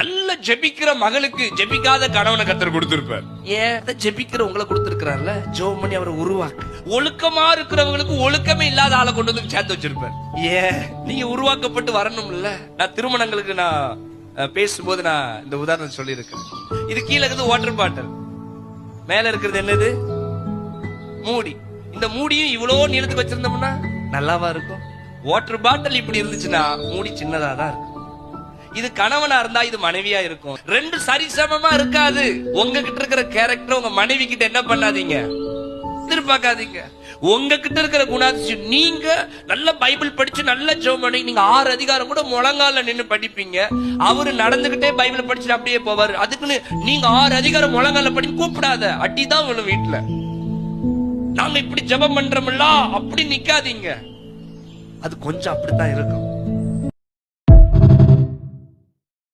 நல்ல ஜெபிக்கிற மகளுக்கு ஜெபிக்காத கணவனை கத்தர் கொடுத்திருப்பார். ஏன்? ஜெபிக்கிற உங்களை கொடுத்திருக்கிறார்ல, ஜெபம் பண்ணி அவரை உருவாக்கு. ஒழுக்கமா இருக்கிறவங்களுக்கு ஒழுக்கமே இல்லாத ஆளை கொண்டு வந்து சேர்த்து வச்சிருப்பார். ஏன்? நீங்க உருவாக்கப்பட்டு வரணும்ல. நான் திருமணங்களுக்கு பேசும்போது நான் இந்த உதாரணம் சொல்லி இருக்கேன். இது கீழே இருக்குது வாட்டர் பாட்டில், மேல இருக்கிறது என்னது? மூடி. இந்த மூடியும் இவ்வளவு நீளத்துக்கு வச்சிருந்தோம்னா நல்லாவா இருக்கும்? வாட்டர் பாட்டில் இப்படி இருந்துச்சுன்னா மூடி சின்னதா தான் இருக்கும். இது கணவனா இருந்தா இது மனைவியா இருக்கும். ரெண்டு சரிசமமா இருக்காது. உங்ககிட்ட இருக்கிற கேரக்டர் உங்க மனைவி கிட்ட என்ன பண்ணாதீங்க, எதிர்பார்க்காதீங்க. உங்ககிட்ட இருக்கிற குணாதிசயம், நீங்க நல்ல பைபிள் படிச்சு நல்ல ஜெபம் பண்ணி நீங்க 6 அதிகாரம் கூட முழங்கால நின்னு படிப்பீங்க. அவரு நடந்துகிட்டே பைபிள் படிச்சுட்டு அப்படியே போவாரு. அதுக்குன்னு நீங்க 6 அதிகாரம் முழங்கால படி கூப்பிடாத, அடிதான் வேணும் வீட்டுல. நாங்க இப்படி ஜெபம் பண்றோம்ல அப்படி நிக்காதீங்க. அது கொஞ்சம் அப்படித்தான் இருக்கும்.